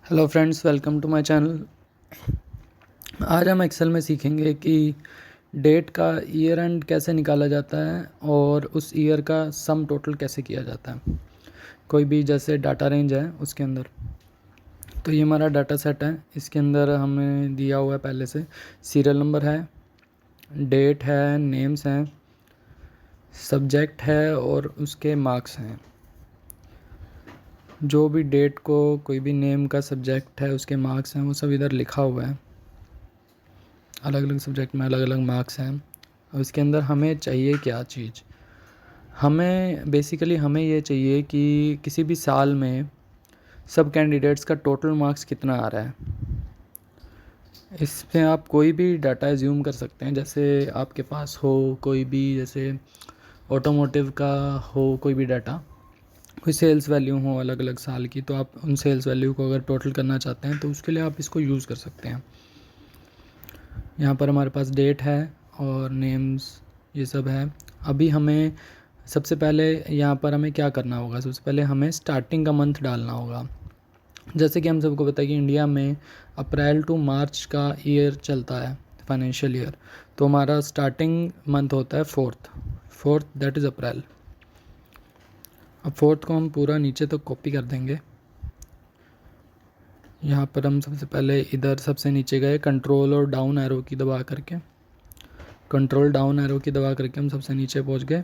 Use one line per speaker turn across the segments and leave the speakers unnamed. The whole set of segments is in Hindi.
Hello friends, welcome to my channel. आज हम एक्सेल में सीखेंगे कि डेट का ईयर एंड कैसे निकाला जाता है और उस ईयर का सम टोटल कैसे किया जाता है। कोई भी जैसे डाटा रेंज है उसके अंदर। तो ये हमारा डाटा सेट है, इसके अंदर हमें दिया हुआ है पहले से सीरियल नंबर है, डेट है, नेम्स हैं, सब्जेक्ट है और उसके मार्क्स हैं। जो भी डेट को, कोई भी नेम का सब्जेक्ट है, उसके मार्क्स हैं, वो सब इधर लिखा हुआ है। अलग अलग सब्जेक्ट में अलग अलग मार्क्स हैं। और इसके अंदर हमें चाहिए क्या चीज़, हमें बेसिकली हमें ये चाहिए कि किसी भी साल में सब कैंडिडेट्स का टोटल मार्क्स कितना आ रहा है। इसमें आप कोई भी डाटा एज्यूम कर सकते हैं, जैसे आपके पास हो कोई भी, जैसे ऑटोमोटिव का हो कोई भी डाटा, कोई सेल्स वैल्यू हो अलग अलग साल की, तो आप उन सेल्स वैल्यू को अगर टोटल करना चाहते हैं तो उसके लिए आप इसको यूज़ कर सकते हैं। यहाँ पर हमारे पास डेट है और नेम्स ये सब है। अभी हमें सबसे पहले यहाँ पर हमें क्या करना होगा, सबसे पहले हमें स्टार्टिंग का मंथ डालना होगा। जैसे कि हम सबको पता है कि इंडिया में अप्रैल टू मार्च का ईयर चलता है, फाइनेंशियल ईयर। तो हमारा स्टार्टिंग मंथ होता है फोर्थ दैट इज़ अप्रैल। अब फोर्थ को हम पूरा नीचे तक कॉपी कर देंगे। यहाँ पर हम सबसे पहले इधर सबसे नीचे गए, कंट्रोल और डाउन एरो की दबा करके, कंट्रोल डाउन एरो की दबा करके हम सबसे नीचे पहुँच गए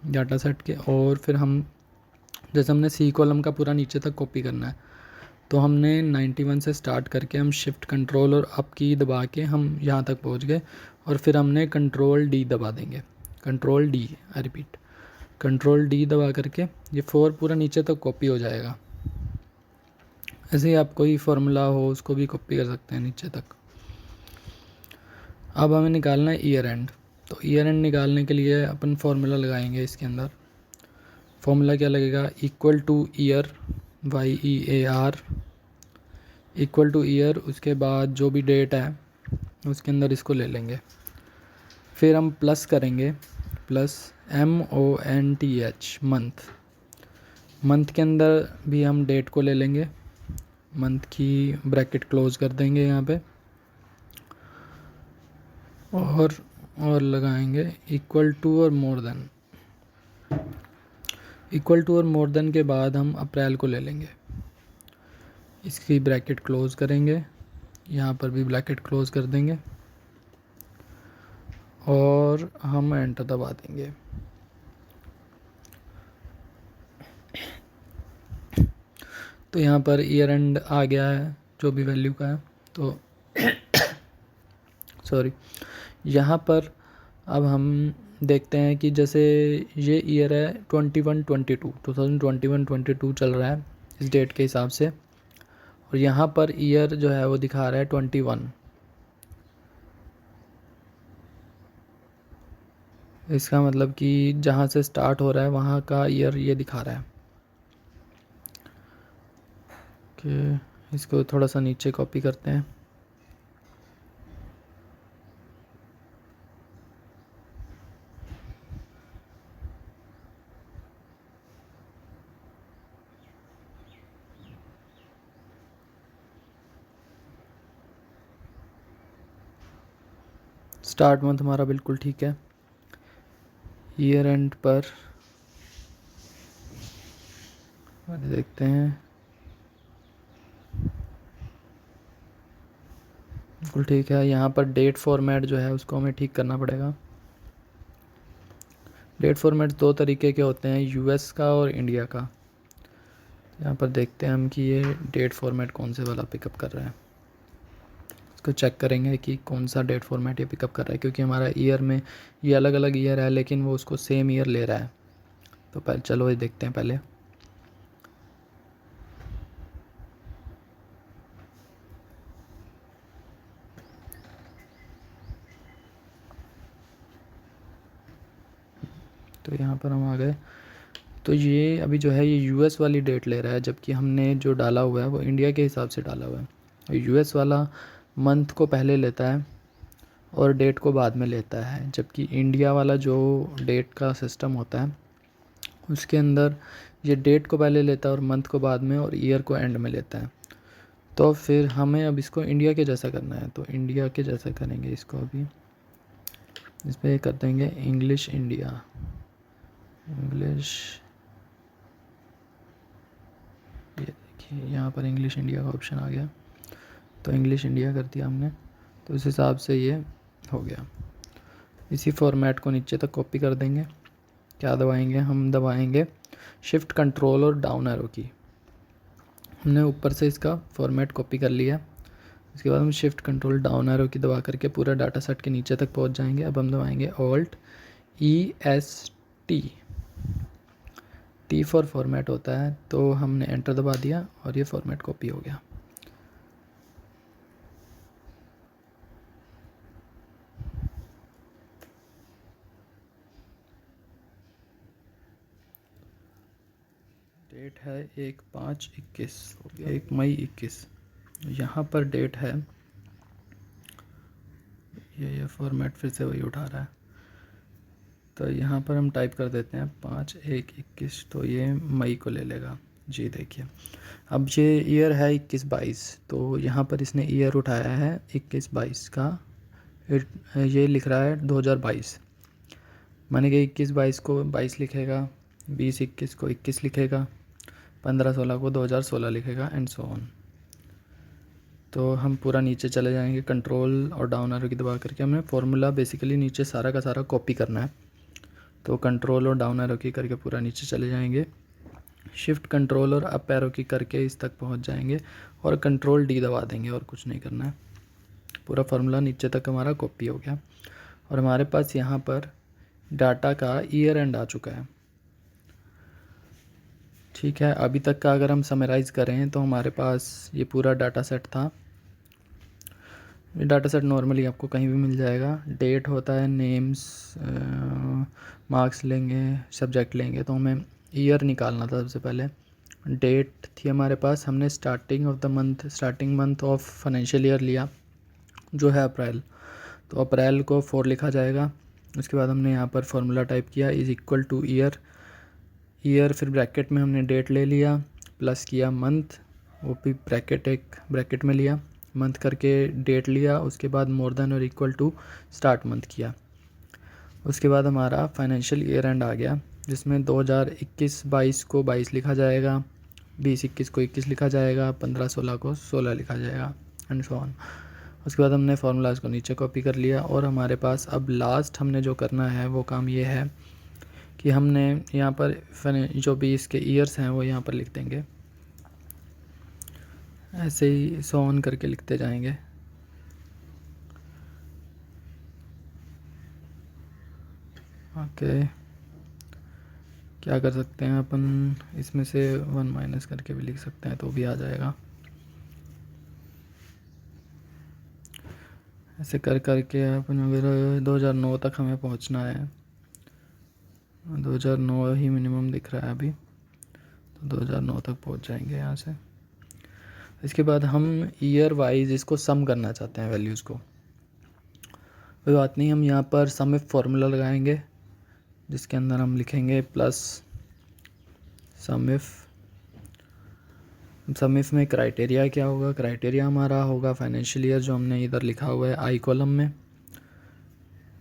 डाटा सेट के। और फिर हम जैसे हमने सी कॉलम का पूरा नीचे तक कॉपी करना है, तो हमने 91 से स्टार्ट करके हम शिफ्ट कंट्रोल और अप की दबा के हम यहाँ तक पहुँच गए। और फिर हमने कंट्रोल डी दबा देंगे, control D, I repeat, control D दबा करके ये 4 पूरा नीचे तक कॉपी हो जाएगा। ऐसे ही आप कोई फार्मूला हो उसको भी कॉपी कर सकते हैं नीचे तक। अब हमें निकालना है ईयर एंड। तो ईयर एंड निकालने के लिए अपन फार्मूला लगाएंगे। इसके अंदर फार्मूला क्या लगेगा, equal two year, YEAR equal two year, उसके बाद जो भी डेट है उसके अंदर इसको ले लेंगे। फिर हम प्लस करेंगे, प्लस MONTH, मंथ। मंथ के अंदर भी हम डेट को ले लेंगे, मंथ की ब्रैकेट क्लोज कर देंगे यहाँ पे। और लगाएंगे इक्वल टू और मोर देन। इक्वल टू और मोर देन के बाद हम अप्रैल को ले लेंगे, इसकी ब्रैकेट क्लोज करेंगे, यहाँ पर भी ब्रैकेट क्लोज कर देंगे और हम एंटर दबा देंगे। तो यहाँ पर ईयर एंड आ गया है जो भी वैल्यू का है। तो सॉरी, यहाँ पर अब हम देखते हैं कि जैसे ये ईयर है 2021-22 चल रहा है इस डेट के हिसाब से। और यहाँ पर ईयर जो है वो दिखा रहा है 21। इसका मतलब कि जहाँ से स्टार्ट हो रहा है वहाँ का ईयर ये दिखा रहा है। कि इसको थोड़ा सा नीचे कॉपी करते हैं। स्टार्ट मंथ हमारा बिल्कुल ठीक है। ईयर एंड पर देखते हैं, बिल्कुल ठीक है। यहाँ पर डेट फॉर्मेट जो है उसको हमें ठीक करना पड़ेगा। डेट फॉर्मेट दो तरीके के होते हैं, US का और इंडिया का। यहाँ पर देखते हैं हम कि ये डेट फॉर्मेट कौन से वाला पिकअप कर रहा है। इसको चेक करेंगे कि कौन सा डेट फॉर्मेट ये पिकअप कर रहा है, क्योंकि हमारा ईयर में ये अलग अलग ईयर है लेकिन वो उसको सेम ईयर ले रहा है। तो पहले चलो ये देखते हैं पहले। तो यहाँ पर हम आ गए। तो ये अभी जो है ये US वाली डेट ले रहा है, जबकि हमने जो डाला हुआ है वो इंडिया के हिसाब से डाला हुआ है। US वाला मंथ को पहले लेता है और डेट को बाद में लेता है, जबकि इंडिया वाला जो डेट का सिस्टम होता है उसके अंदर ये डेट को पहले लेता है और मंथ को बाद में और ईयर को एंड में लेता है। तो फिर हमें अब इसको इंडिया के जैसा करना है, तो इंडिया के जैसा करेंगे इसको। अभी इस पर कर देंगे इंग्लिश इंडिया, इंग्लिश, ये देखिए यहाँ पर इंग्लिश इंडिया का ऑप्शन आ गया, तो इंग्लिश इंडिया कर दिया हमने। तो इस हिसाब से ये हो गया। इसी फॉर्मेट को नीचे तक कॉपी कर देंगे। क्या दबाएंगे, हम दबाएंगे शिफ्ट कंट्रोल और डाउन एरो की। हमने ऊपर से इसका फॉर्मेट कॉपी कर लिया। इसके बाद हम शिफ्ट कंट्रोल डाउन एरो की दबा करके पूरा डाटा सेट के नीचे तक पहुंच जाएंगे। अब हम दबाएंगे alt EST, T for format होता है, तो हमने एंटर दबा दिया और ये फॉर्मेट कॉपी हो गया। डेट है 1/5/21, 1 मई 21। यहाँ पर डेट है, ये फॉर्मेट फिर से वही उठा रहा है, तो यहाँ पर हम टाइप कर देते हैं 5/1/21, तो ये मई को ले लेगा जी। देखिए अब ये ईयर है 21-22, तो यहाँ पर इसने ईयर उठाया है 21-22 का, ये लिख रहा है 2022, माने कि 21-22 को 22 लिखेगा, 20-21 को 21 लिखेगा, 15-16 को 2016 लिखेगा, एंड सो ऑन। तो हम पूरा नीचे चले जाएंगे, कंट्रोल और डाउन एरो की दबा करके हमें फॉर्मूला बेसिकली नीचे सारा का सारा कॉपी करना है। तो कंट्रोल और डाउन एरो की करके पूरा नीचे चले जाएंगे, शिफ्ट कंट्रोल और अप एरो की करके इस तक पहुंच जाएंगे और कंट्रोल D दबा देंगे, और कुछ नहीं करना है। पूरा फार्मूला नीचे तक हमारा कॉपी हो गया और हमारे पास यहाँ पर डाटा का ईयर एंड आ चुका है। ठीक है, अभी तक का अगर हम समराइज़ करें तो हमारे पास ये पूरा डाटा सेट था। ये डाटा सेट नॉर्मली आपको कहीं भी मिल जाएगा। डेट होता है, नेम्स, मार्क्स लेंगे, सब्जेक्ट लेंगे, तो हमें ईयर निकालना था सबसे पहले। डेट थी हमारे पास, हमने starting of the month, starting month of financial year लिया जो है अप्रैल, तो अप्रैल को 4 लिखा जाएगा। उसके बाद हमने यहाँ पर फॉर्मूला टाइप किया is equal two year, year फिर ब्रैकेट में हमने डेट ले लिया, प्लस किया मंथ, वो भी ब्रैकेट में लिया, मंथ करके डेट लिया, उसके बाद मोर देन और इक्वल टू स्टार्ट मंथ किया। उसके बाद हमारा फाइनेंशियल ईयर एंड आ गया, जिसमें 2021-22 को 22 लिखा जाएगा, 20-21 को 21 लिखा जाएगा, 15-16 को 16 लिखा जाएगा, एंड सो ऑन। उसके बाद हमने फार्मूलाज को नीचे कॉपी कर लिया और हमारे पास अब लास्ट हमने जो करना है वो काम ये है कि हमने यहाँ पर जो भी इसके ईयर्स हैं वो यहाँ पर लिख देंगे, ऐसे ही सो ऑन करके लिखते जाएंगे। ओके, क्या कर सकते हैं अपन, इसमें से 1 माइनस करके भी लिख सकते हैं तो भी आ जाएगा। ऐसे कर करके अपन अगर 2009 तक हमें पहुंचना है, 2009 ही मिनिमम दिख रहा है अभी, तो 2009 तक पहुंच जाएंगे यहाँ से। इसके बाद हम ईयर वाइज इसको सम करना चाहते हैं वैल्यूज़ को, कोई बात नहीं, हम यहाँ पर सम इफ फार्मूला लगाएंगे जिसके अंदर हम लिखेंगे प्लस सम इफ में क्राइटेरिया क्या होगा, क्राइटेरिया हमारा होगा फाइनेंशियल ईयर जो हमने इधर लिखा हुआ है आई कॉलम में।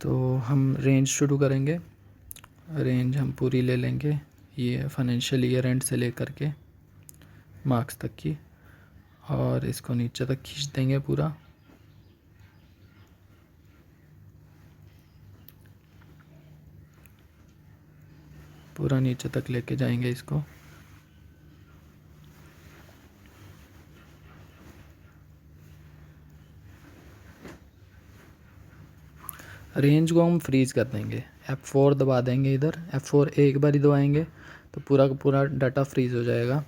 तो हम रेंज शुरू करेंगे, रेंज हम पूरी ले लेंगे, ये फाइनेंशियल ईयर एंड से लेकर के मार्क्स तक की, और इसको नीचे तक खींच देंगे पूरा। पूरा नीचे तक लेके जाएंगे इसको। रेंज को हम फ्रीज़ कर देंगे, F4 दबा देंगे इधर, F4 एक बार ही दबाएंगे तो पूरा का पूरा डाटा फ्रीज़ हो जाएगा।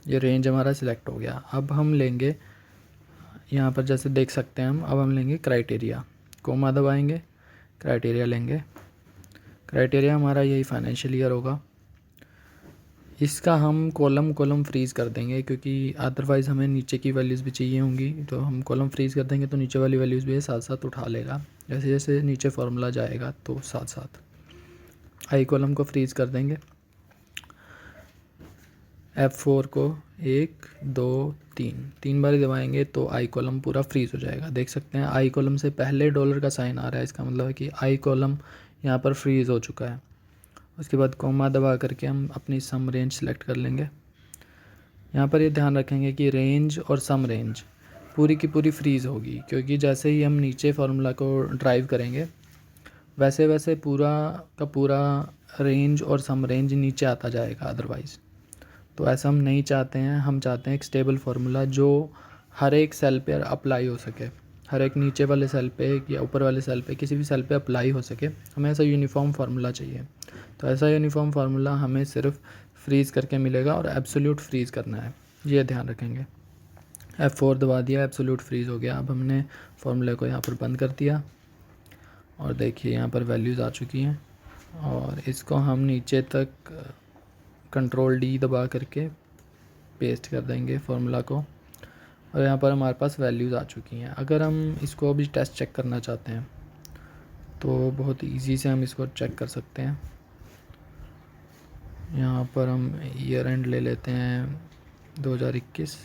ये रेंज हमारा सिलेक्ट हो गया। अब हम लेंगे यहाँ पर जैसे देख सकते हैं हम, अब हम लेंगे क्राइटेरिया, कोमा दबाएंगे, क्राइटेरिया लेंगे। क्राइटेरिया हमारा यही फाइनेंशियल ईयर होगा। इसका हम कॉलम फ्रीज़ कर देंगे क्योंकि अदरवाइज़ हमें नीचे की वैल्यूज़ भी चाहिए होंगी, तो हम कॉलम फ्रीज़ कर देंगे तो नीचे वाली वैल्यूज़ भी साथ साथ उठा लेगा, जैसे जैसे नीचे फार्मूला जाएगा तो साथ साथ। आई कॉलम को फ्रीज़ कर देंगे, F4 को 1 2 3 बार दबाएंगे तो आई कॉलम पूरा फ्रीज हो जाएगा। देख सकते हैं आई कॉलम से पहले डॉलर का साइन आ रहा है, इसका मतलब है कि आई कॉलम यहाँ पर फ्रीज हो चुका है। उसके बाद कॉमा दबा करके हम अपनी सम रेंज सेलेक्ट कर लेंगे। यहाँ पर ये ध्यान रखेंगे कि रेंज और सम रेंज पूरी की पूरी फ्रीज़ होगी, क्योंकि जैसे ही हम नीचे फार्मूला को ड्राइव करेंगे वैसे वैसे पूरा का पूरा रेंज और सम रेंज नीचे आता जाएगा अदरवाइज़। तो ऐसा हम नहीं चाहते हैं, हम चाहते हैं एक स्टेबल फार्मूला जो हर एक सेल पे अप्लाई हो सके, हर एक नीचे वाले सेल पे या ऊपर वाले सेल पे किसी भी सेल पे अप्लाई हो सके। हमें ऐसा यूनिफॉर्म फार्मूला चाहिए। तो ऐसा यूनिफॉर्म फार्मूला हमें सिर्फ फ्रीज़ करके मिलेगा और एब्सोल्यूट फ्रीज़ करना है, ये ध्यान रखेंगे। F4 दबा दिया, एब्सोल्यूट फ्रीज़ हो गया। अब हमने फार्मूले को यहाँ पर बंद कर दिया और देखिए यहाँ पर वैल्यूज़ आ चुकी हैं और इसको हम नीचे तक कंट्रोल D दबा करके पेस्ट कर देंगे फार्मूला को और यहाँ पर हमारे पास वैल्यूज़ आ चुकी हैं। अगर हम इसको अभी टेस्ट चेक करना चाहते हैं तो बहुत इजी से हम इसको चेक कर सकते हैं। यहाँ पर हम ईयर एंड ले लेते हैं 2021